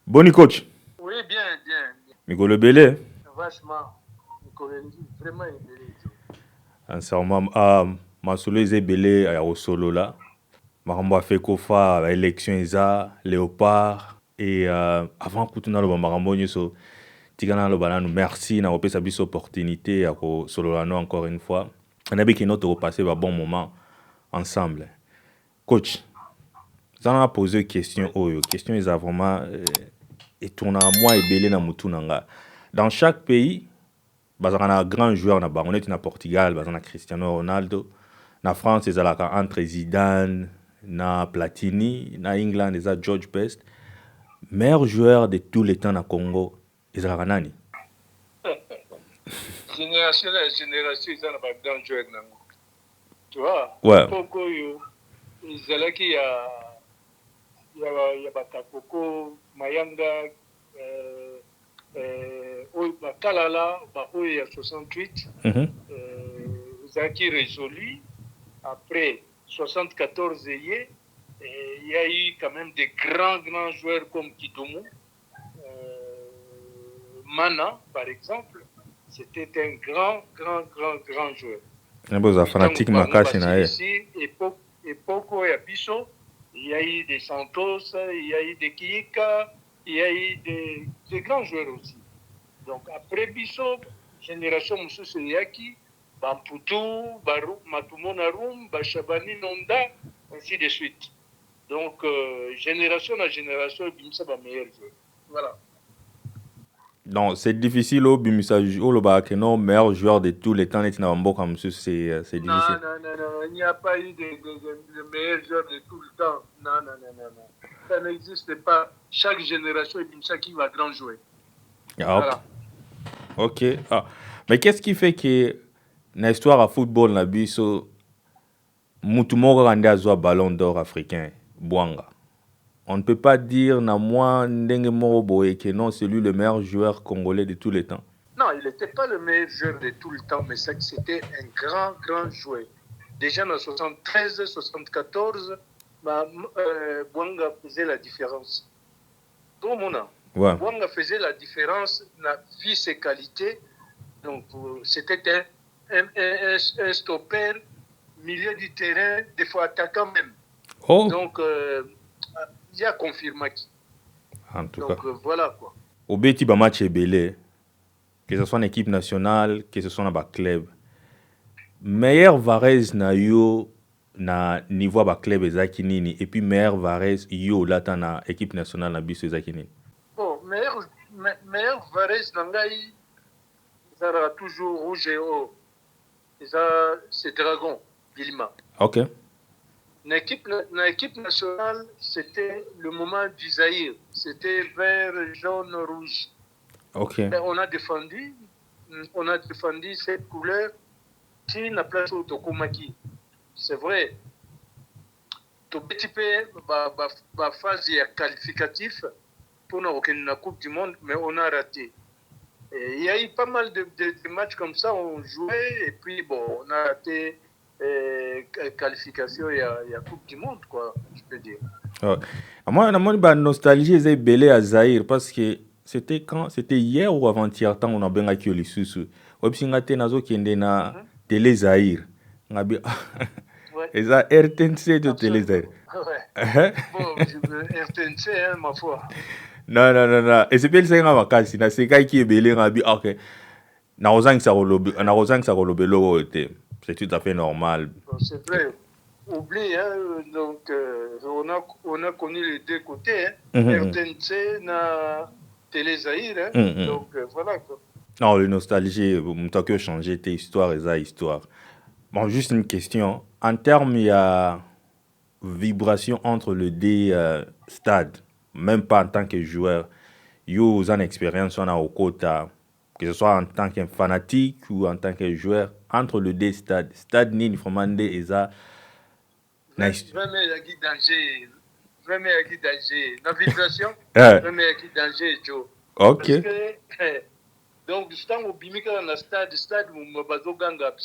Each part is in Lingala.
Boni coach. Oui, bien, bien. Migolo Bele. Vachement. Vraiment ébélé. Sincèrement, Masolo Eze Bele ya solo là. Marambo a fait kofa élection isa Léopard et avant kutuna lo marambo nyoso tigana lo bananu merci na opesa biso opportunité ya ko solo là encore une fois. On a bien que notre repasser un bon moment ensemble. Coach, ça a posé une question oyo. Question est vraiment et tourna moi et Bele na mutu nanga. Dans chaque pays bazana grand joueur na bango neti na Portugal bazana Cristiano Ronaldo na France ezalaka entre Zidane na Platini na England eza George Best meilleur joueur de tous les temps na Congo ezalaka nani? Génération la génération, ils ont pas grand joueur nango. Tu vois, Ouais. époque oyo ezalaki ya bakakoko Mayanga oyo bakalala oyo ya 68 ezalaki résolu après 74 il y a eu quand même des grands joueurs comme Kidoumou, Mana par exemple. C'était un grand joueur. Un fanatique makasi na ye. Époque ya biso, il y a eu des Santos, il y a eu des Kiyika, il y a eu des grands joueurs aussi. Donc après biso, génération Moussous Yaki, Bamputu, Matumona Rum, Bachabani Nonda, ainsi de suite. Donc génération à génération, Bimsa va meilleur joueur. Voilà. Non, c'est difficile au Bimisa le non meilleur joueur de tous les temps net na mboka monsieur c'est difficile. Non, il n'y a pas eu de meilleurs joueurs de tout le temps. Non. Ça n'existe pas. Chaque génération est Bimsa qui va grand jouer. Voilà. Ok. Mais qu'est-ce qui fait que dans l'histoire à football na biso mutu moko kande azwa ballon d'or africain Bwanga? On ne peut pas dire na moi ndenge moko boye que non c'est lui le meilleur joueur congolais de tous les temps. Non, il n'était pas le meilleur joueur de tout le temps, mais c'était un grand joueur. Déjà en 73, 74, Bwanga faisait la différence. Tout le monde. Ouais. Bwanga faisait la différence, vu ses qualités. Donc, c'était un stopper, milieu du terrain, des fois attaquant même. Oh. Donc, il y a confirmé. En tout donc, cas. Voilà quoi. Au beti ba match belé, que ce soit en équipe nationale, que ce soit dans ba club. Meilleur Varese na yo na niveau ba club ezaki nini et puis meilleur Varese yo lata na équipe nationale na biso ezaki nini? Bon, meilleur Varese nangai ça toujours rouge et haut. C'est Dragon, Bilma. Ok. L'équipe nationale, c'était le moment du Zaïre. C'était vert, jaune, rouge. Ok. Mais on a défendu cette couleur qui n'a place au Tokomaki. C'est vrai. Tout petit peu, la phase qualificative pour la Coupe du Monde, mais on a raté. Il y a eu pas mal de matchs comme ça, on jouait, et puis bon, on a raté qualification, il y a Coupe du Monde, quoi, je peux dire. Ouais. Moi, la nostalgie est belé à Zaïre parce que c'était quand? C'était hier ou avant-hier, tant on a bien accueilli les sous. Websingate nazo kende na télé Zaïre. Ngabi. Et ça RTNC de télé Zaïre. Ouais. Bon, RTNC, hein, ma foi. Non. Et c'est bien ça nga makasi na sekai qui est belé ngabi OK. Na ozang sa rolobe logo te. C'est tout à fait normal. C'est vrai. Oublie, hein, donc on a connu les deux côtés, hein. RTNC na télé Zaïre, hein. Donc voilà quoi. Non, la nostalgie, t'as que changer tes histoires et ça histoire. Bon, juste une question. En termes, il y a vibration entre le deux stades, même pas en tant que joueur. Yo, vous avez une expérience on a au côté, que ce soit en tant que fanatique ou en tant que joueur, entre le deux stades. Stade ni formande et ça. Nice. Vraiment, il y a danger. Vraiment, il y a danger. La vibration, vraiment, il y a danger, Joe. Ok. Parce que, donc, du temps où Bimika dans le stade où je suis ganga.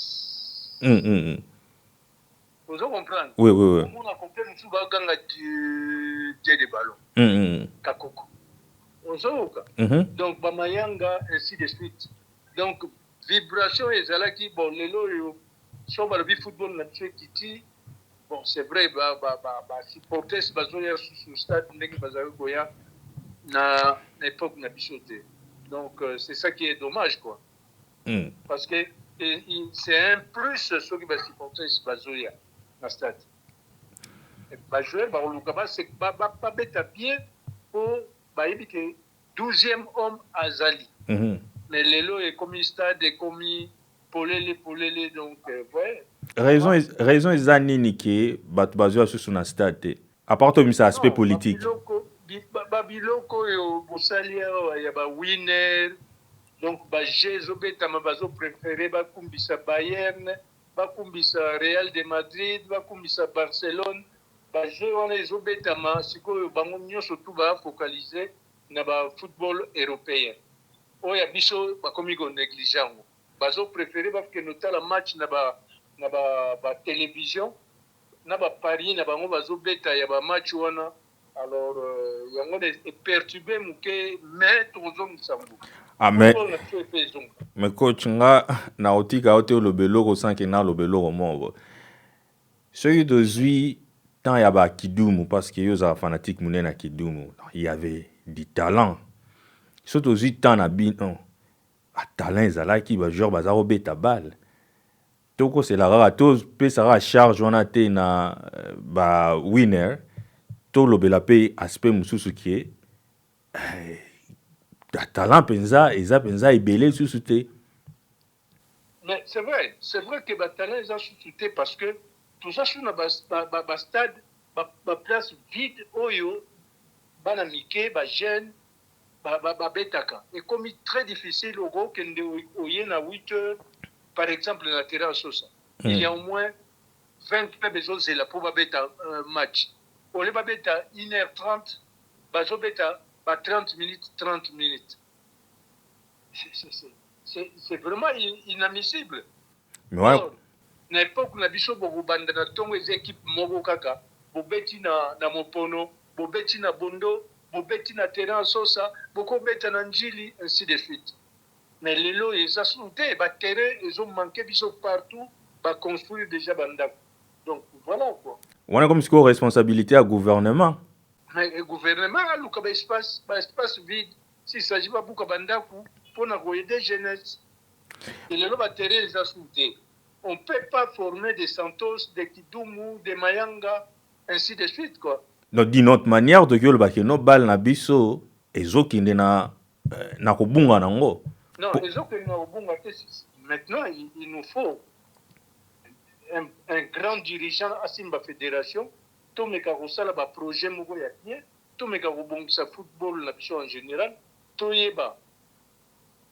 Vous comprenez? Oui. On a compris que je suis ganga Dieu des ballons. Kakoko. ozoka. Mhm. Donc bamayanga ainsi de suite. Donc vibration ezalaki bon lelo yo so balobi football na biso ekiti bon c'est vrai supporters bazoya sur stade ndenge bazali koya na époque na biso te. Donc c'est ça qui est dommage quoi. Parce que c'est un plus ceux qui supporters bazoya na stade. Bajoueur baoluka babeta bien po bayebi ke 12e homme azali. Mais lelo ekomi stade ekomi polele donc ouais. Raison eza nini ke bato bazwa susu na stade te à part tomisa aspect politique babiloko oyo bosali awa ya bawinner donc baje ezobetama bazopréféré bakumbisa Bayern bakumbisa Real de Madrid bakumbisa Barcelone baje wana ezobetama sikoyo bango nyonso tu bafocalize na bafootball européen oyo ya biso bakomi konéglige yango bazopréféré bakende otala match na télévision na bapari na bango bazobeta ya bamatch wana alors yango eperturbe moke mais tozongisa ngo mais coach nga na otika ote oloba eloko sanke na aloba eloko moko soki tozwi temps ya bakidumu parce que yo ozala fanatique monene na kidumu il y avait du talent soki tozwi temps na bino talent ezalaki bajoueur baza kobeta bale tokosela kaka topesa kaka charge wana te na bawinner tolobela mpe aspect mosusu ke talent mpenza eza mpenza ebele lisusu te. Mais c'est vrai que talent eza susu te parce que toza sur na stade place vide oyo bana mike bajeune babetaka ekomi très difficile okokende oye na 8 heures par exemple na terrain sosa il y a au moins 20 clubs ezozela mpo babeta match ole babeta 1h30 bazobeta 30 minutes c'est vraiment inadmissible. Na époque na biso bokobanda na ntongo eza équipe moko kaka bobeti na mopono bobeti na bondo bobeti na terrain sosa bokobeta na njili ainsi de suite. Mais lelo eza sunu te baterrain ezomanke biso partout baconstruire déjà bandako donc voilà quoi. Wana comme siko responsabilité à gouvernement. Le gouvernement aluka espace vide s'il s'agit babuka bandako pour aider jeunesse. Et lelo baterrain eza sunu te. On ne peut pas former des Santos, des Kidumu, des Mayanga, ainsi de suite, quoi. Donc, d'une autre manière, de que le bakeno bal na biso, ezokinde na kobunga nango. Non, ezokinde na kobunga te. Maintenant, il nous faut un grand dirigeant à Simba Fédération, tout me karosala ba projet moko ya bien, tout me karobongisa football na biso en général, tout yeba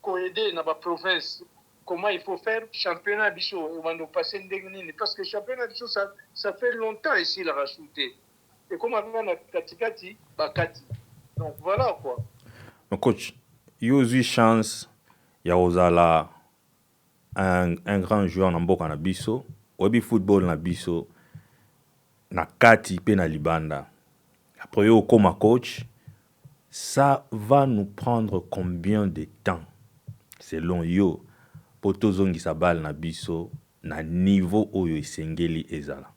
ko aider na ba province. Comment il faut faire championnat biso on va nous passer ndengini parce que championnat biso ça fait longtemps ici la rajouté et comment on a katikati bakati donc voilà quoi. Donc coach you eu chance ya ozala un grand joueur na mboka na biso obi football na biso na kati pe na libanda après yo comme coach ça va nous prendre combien de temps selon yo po tozongisa bale na biso na niveau oyo esengeli ezala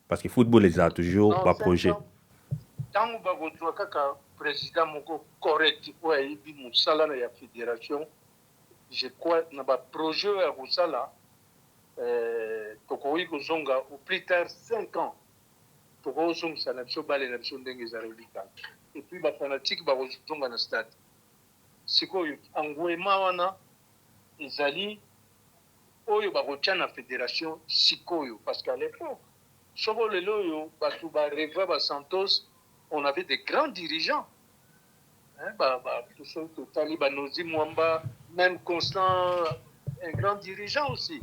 parce que football ezala toujours pas projet tango bakozwa kaka président moko correct oyo ayebi mosala na ya fédération je crois na baprojet oyo ya kosala tokoki kozonga au plus tard 5 ans tokozongisa na biso bale na biso ndenge ezaleli kaka et puis bafanatike bakozonga na stade sikoyo engouement wana ezali oyo bakotia na fédération sikoyo parce qu'à l'époque soko lelo oyo bato bareva basantos on avait des grands dirigeants totali banozi mwamba même constant un grand dirigeant aussi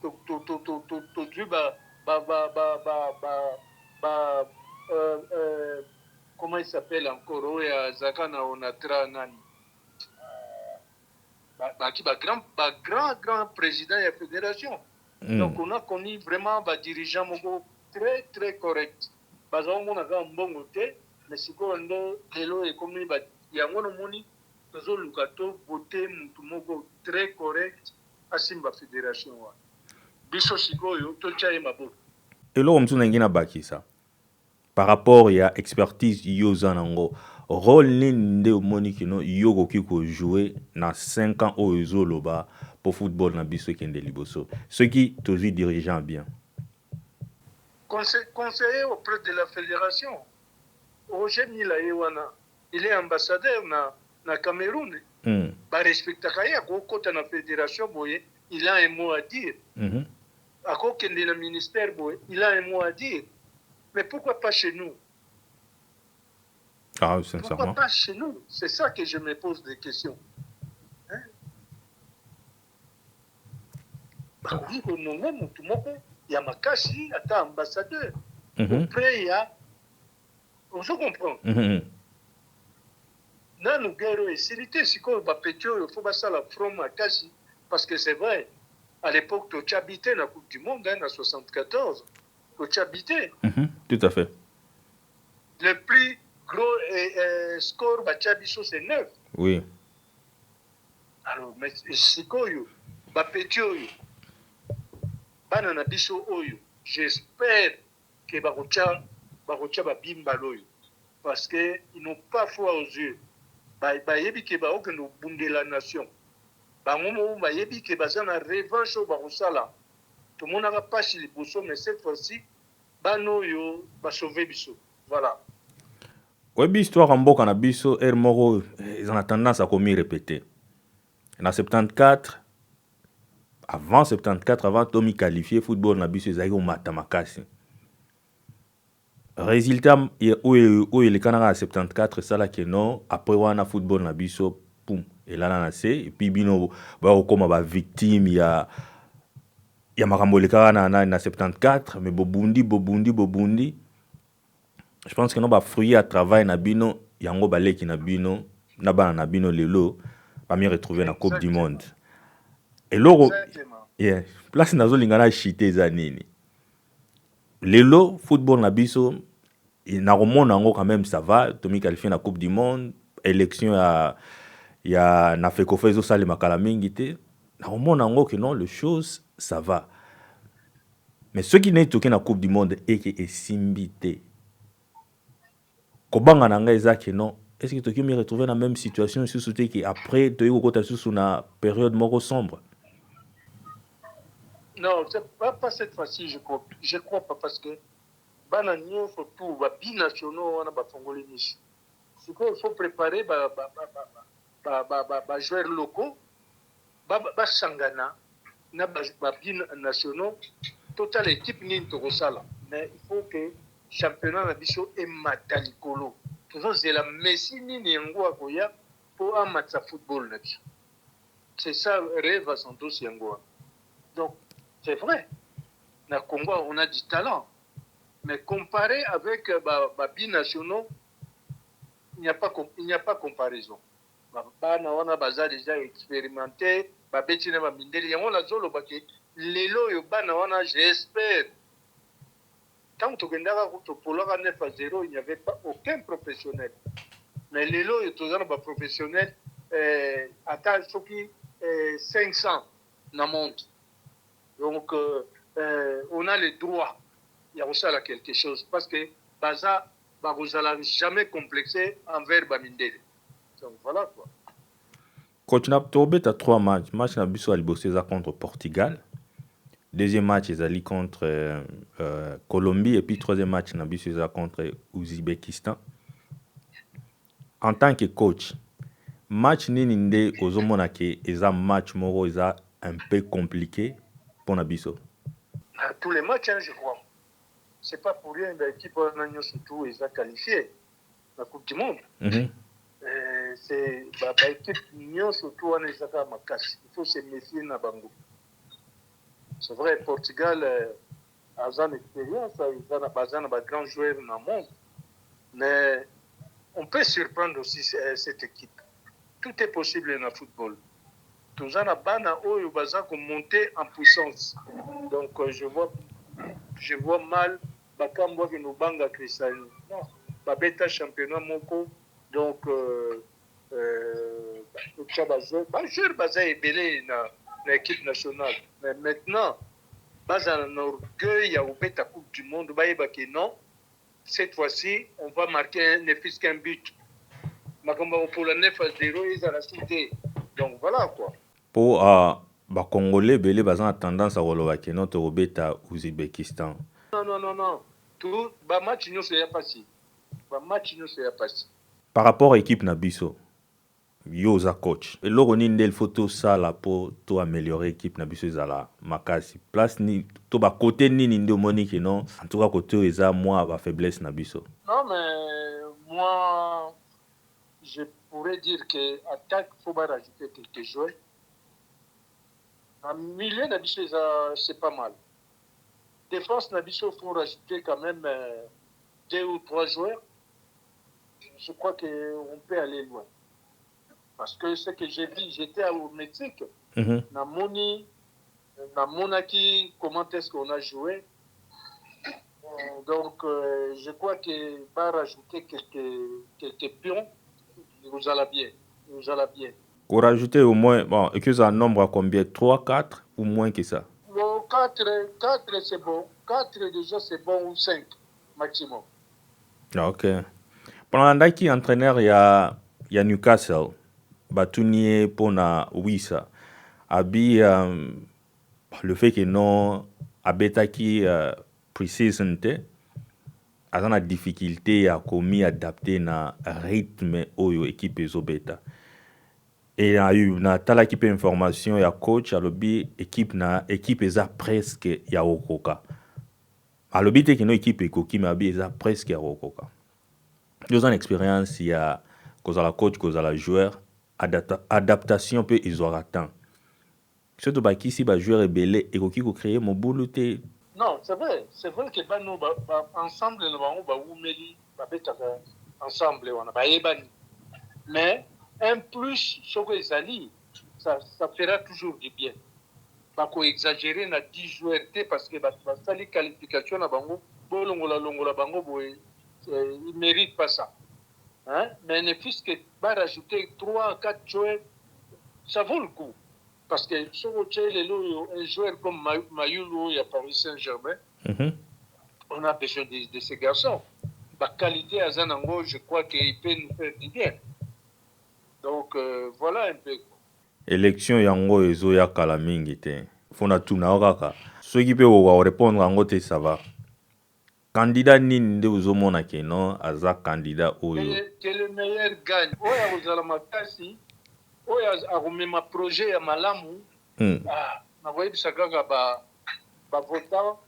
tozwi comment il s'appelle encore oyo azalaka na onatra nani grand président de la fédération. Donc on a connu vraiment des dirigeants très très corrects. Parce qu'on a un bon côté, mais sikoyo nde lelo ekomi yango nomoni tozoluka tovote mutu moko très correct asimba fédération wana biso sikoyo totya ye maboko eloko mosusu nangi nabakisa par rapport ya expertise yo oza nango rôle nini nde omoni kino yo okoki kojouer na 5 ans oyo ezoloba po football na biso ekende liboso soki tozwi dirigeant bien conseiller auprès de la fédération Roger Mila ye wana il est ambassadeur na Cameroun barespectaka ye akokota na fédération boye il a un mot à dire akokende na ministère boye il a un mot à dire mais pourquoi pas chez nous? Ah, sincèrement. Pourquoi pas chez nous? C'est ça que je me pose des questions. Hein? Bah oui, nous-mêmes, tout le monde, il y a Makashi, il y a ambassadeur. Après, il y a. On se comprend. Là, nous guérons et silité, si on va péter, il faut passer la front Makashi. Parce que c'est vrai, à l'époque, tu as habité la Coupe du Monde, en 74. Tu as habité. Tout à fait. Le plus gros score, Bachabiso, c'est 9. Oui. Alors, mais c'est quoi, Bapetio, Banana Biso Oyo, j'espère que Barocha Babimbaloyo, parce qu'ils n'ont pas foi aux yeux. Bayebi ke ba okendo bunde la nation. Bangomo bayebi ke bazana revanche au Barosala. Tout le monde n'a pas chez les Bosso, mais cette fois-ci, Banoyo va sauver Biso. Voilà. Oui, l'histoire en Boka na biso, Moro, ils ont tendance à commis répéter. En 74, avant 74, avant Tommy qualifié, football na biso, ils ont matamakasi. Résultat, où il est en 74, ça là que non, après on a football na biso, poum, et là on a et puis bino, comme ba victime, il y a Makamboleka na 74, mais Bobundi. Je pense que nous avons fruit à travail na bino, yango baleki na bino, na bana na bino lelo, pas mieux retrouver na Coupe du Monde. Et loro, yeah, place nazo lingana chité za nini. Lelo football na biso, na remona yango quand même ça va, Tommy qualifié na Coupe du Monde, élection ya na fekofo ezo sale makala mingi te. Na remona yango que non, les choses ça va. Mais ceux qui n'est toqué na Coupe du Monde et qui est simbité. Kobanga nanga ezaki non, est-ce que tu me retrouver dans la même situation sous que après tu es côté sous une période moro sombre? Non, c'est pas cette fois-ci je crois pas parce que bananio faut tout ba binationaux on a ba congolais niche. C'est qu'il faut préparer ba joueurs locaux ba sangana na ba binationaux total équipe ni to sala mais il faut que championnat na biso e matalikolo toujours c'est la Messi ni yango akoya pour amatsa football na biso c'est ça rêve à Santos yango donc c'est vrai na Congo on a du talent mais comparé avec binationaux il n'y a pas comparaison bana wana baza déjà expérimenté babeti na bamindeli yango nazolo baki lelo yo bana wana j'espère. Quand tu regardes le 9-0, il n'y avait pas aucun professionnel. Mais les lots, il y a des professionnels, attends, il faut qu'il 500 dans le monde. Donc, on a le droit. Il y a aussi là quelque chose. Parce que Baza, vous n'allez jamais complexé envers Bamindele. Donc, voilà quoi. Quand tu as 3 matchs, match na biso alibossé contre Portugal. Deuxième match, ils allaient contre Colombie. Et puis, troisième match, ils allaient contre Ouzbékistan. En tant que coach, match ninde ozomona ke eza match moro eza un peu compliqué pour Nabiso. Tous les matchs, hein, je crois. C'est pas pour rien l'équipe surtout ils ont qualifié la Coupe du Monde. C'est l'équipe surtout on est à Makassi. Il faut se méfier na bango. C'est vrai, Portugal a une expérience, ils ont un grand joueur dans le monde. Mais on peut surprendre aussi cette équipe. Tout est possible dans le football. Tous les bana oyo baza ko monter en puissance. Donc je vois mal bakambo ke no banga Cristiano. Non, babeta championnat moko donc bajoueur baza ebele na équipe nationale, mais maintenant baza na orgueil ya kobeta coupe du monde, bayeba ke non, cette fois-ci on va marquer ne fût qu'un but, makambo pour la 9-0 ezala cité, donc voilà quoi. Pour bakongolais ebele baza na tendance à koloba ke non tokobeta Ouzbékistan. Non, tout bamatch nyonso ya pasi, bamatch nyonso ya pasi. Par rapport à équipe na biso yo oza coach eloko nini nde ilfaut tosala mpo toaméliorer équipe na biso ezala makasi place ni to bakote nini nde omoni ke non en tout cas côté oyo eza mwa bafaiblesse na biso? Non, mais moi je pourrais dire que attaque faut pas rajouter quelques joueurs. En milieu na biso c'est pas mal. Défense na biso faut rajouter quand même 2 ou 3 joueurs. Je crois qu'on peut aller loin. Parce que ce que j'ai vu, j'étais au Mexique. Na monaki comment est-ce qu'on a joué. Donc je crois que va rajouter quelques pions, nous allons bien. Pour rajouter au moins, bon, et que ça nombre à combien? 3, 4 ou moins que ça? Bon, 4 c'est bon. 4 déjà c'est bon, ou 5 maximum. Ok. Pendant que entraîneur il y a Newcastle, Batunier pour na Wissa, abi le fait que non abeta qui pre-season te, a na difficulté à commis adapter na rythme oyo équipe ezobeta. Et a eu na tala équipe information ya coach alobi équipe eza presque ya okoka. Alobi te que no équipe ekoki mais abi eza presque ya okoka. 2 ans d'expérience, il y a cause à la coach, cause à la joueur, adaptation peut ils aura temps. Surtout baki si ba joueur est belé et qui créer mon boulot te. Non, c'est vrai que bano ensemble nous ba oumeli ba beta ensemble on a ba yebani. Mais un plus ce que ezali ça fera toujours du bien. Ba ko exagérer na 10 joueurs parce que ba sali qualification na bango bolongola bango boy. Il ne mérite pas ça. Hein? Mais ne fût-ce que rajouter 3 4 joueurs, ça vaut le coup. Parce que sur un joueur comme Mayulu à Paris Saint-Germain, on a besoin de ces garçons. La qualité à Zanango, je crois qu'il peut nous faire du bien. Donc voilà un peu. Élection yango ezo ya kala mingi te. Fona tuna okaka. Ceux qui peuvent répondre en côté ça va. Candidat nini nde ozomona ke non aza candidat oyo que le meilleur gagne. Oya ozala makasi, oya akomema projet ya malamu. Na koyebisa kaka ba votant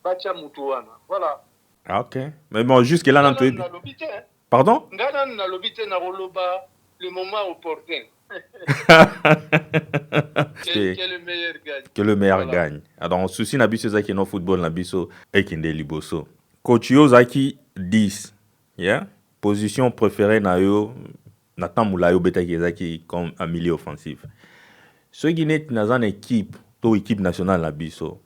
bacha mutu wana. Voilà. Ah, ok. Mais bon, jusque là nan toyebi. Pardon? Ngana na lobite na koloba le moment opportun. Que le meilleur gagne. Que le meilleur gagne. Alors, souci na biso zaki no football na biso ekinde liboso. Coach yo zaki 10. Yeah? Position préférée na yo na tamula yo beta ki zaki comme un milieu offensif. Ceux qui net na zan équipe, to équipe nationale na biso.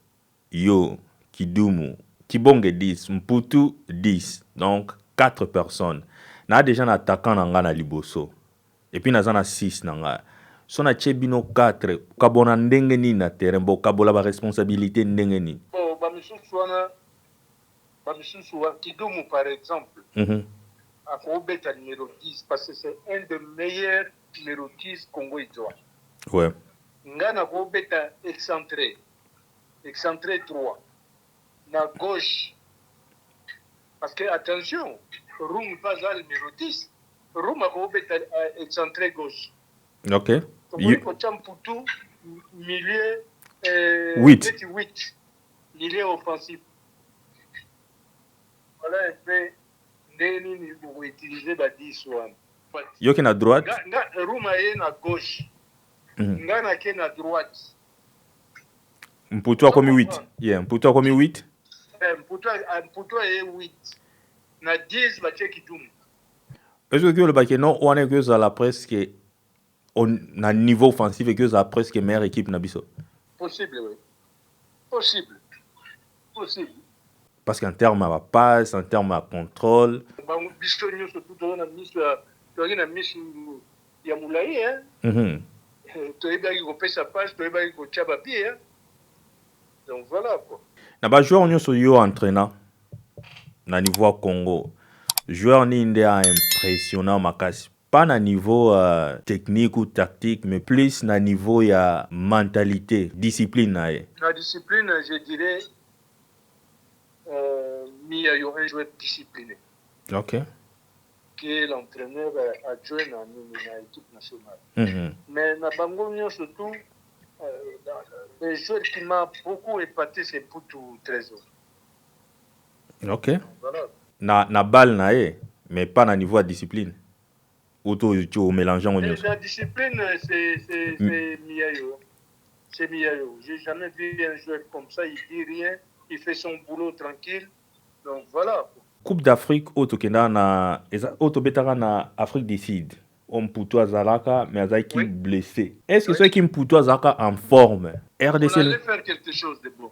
Yo, Kidumu, Kibonge 10, Mputu 10. Donc 4 personnes. Na déjà un attaquant na nga na liboso. Et puis na zana 6 na nga. So na chebino 4, kabona ndenge ni na terrain, bo kabola ba responsabilité ndenge ni. Bon, ba misusu Kidumu par exemple. À Kobeta numéro 10 parce que c'est un des meilleurs numéro 10 Congo Idoa. Ouais. Ngana Kobeta excentré 3. Na gauche. Parce que attention, Roum pas le numéro 10. Roum a Kobeta excentré gauche. OK. Mputu milieu 8. Milieu offensif. Voilà un peu ndeni pour utiliser ba 10 wana. Yo qui na droite. Rouma est na gauche. Ngana qui na droite. Mputu a comme 8. Yeah, Mputu a comme 8. Mputu est 8. Na 10 ba Kidumu. Est-ce que le baké non on est que ça la presque on a niveau offensif et que ça presque meilleure équipe na biso. Possible oui. Possible. Parce qu'en termes à passe, en termes à contrôle. Biso nyonso tout na miso na miso ya mulai toyebaki kopesa passe toyebaki kotia papier donc voilà quoi. Na ba joueur nyonso yo entraînant na niveau ya Congo, joueur ni nde a impressionnant makasi, pas na niveau technique ou tactique, mais plus na niveau ya mentalité, discipline na ye. La discipline, je dirais Miayo, un joueur discipliné. Ok. Qui est l'entraîneur adjoint dans l'équipe nationale. Mais na bango surtout le joueur qui m'a beaucoup épaté, c'est Poutou Trésor. Ok. Voilà. Na balle na ye, mais pas na niveau de discipline. Ou tu mélangeant au la discipline, c'est Miayo. C'est Miayo. J'ai jamais vu un joueur comme ça, il dit rien, il fait son boulot tranquille. Donc voilà. Coupe d'Afrique, Otokenda na Otobetara na Afrique du Sud. On Poutou Zalaka, mais Azaki oui. Blessé. Est-ce que ceux qui Poutou Zalaka en forme? RDC. On allait faire quelque chose de bon.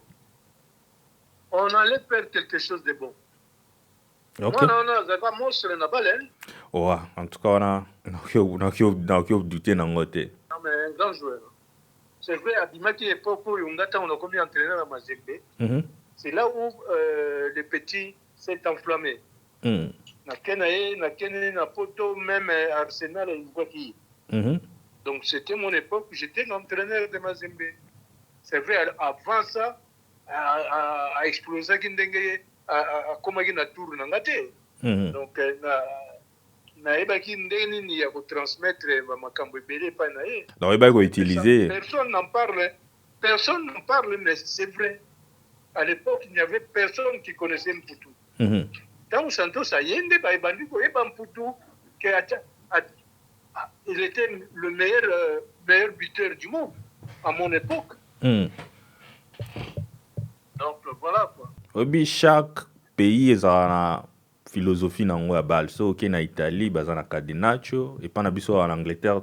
On allait faire quelque chose de bon. Okay. Non, Zalaka monstre na balle. Ouais, en tout cas, on a douté dans côté. Non, mais un grand joueur. C'est vrai, à Bimaki époque où on a commis entraîneur à Mazembe. C'est là où le petit s'est enflammé. Na Kenya, na Poto, même Arsenal et Ngwaki. Donc c'était mon époque, j'étais l'entraîneur de Mazembe. C'est vrai, avant ça, à exploser Kindenge, à Komagi na tour Nangate. Donc, na ebaki ndeni ni ya transmettre makambo ebele pa na ye. Donc il va utiliser. Personne n'en parle, mais c'est vrai. À l'époque, il n'y avait personne qui connaissait Mpoutou. Tant Santos Ayende, Mpoutou, il était le meilleur buteur du monde à mon époque. Donc voilà quoi. Obi chaque pays a une philosophie nango ya balle. So ok na Italie, baza na cadenaccio, et pas na biso en Angleterre,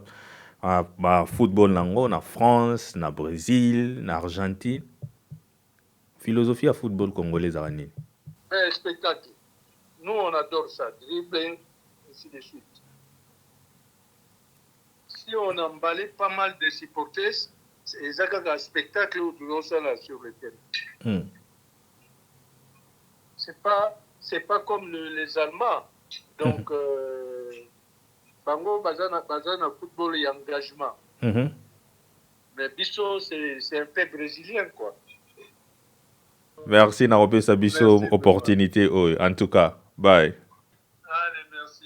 ba football nango na France, na Brésil, na Argentine. Philosophie à football congolais à Rani. Spectacle. Nous, on adore ça. Dribbling, ainsi de suite. Si on emballait pas mal de supporters, c'est un spectacle où nous sommes là sur le terrain. C'est pas comme les Allemands. Donc, Bango, Bazana football et engagement. Mais Bisso, c'est un peu brésilien, quoi. Merci, Naropé Sabiso, opportunité. En tout cas, bye. Allez, merci.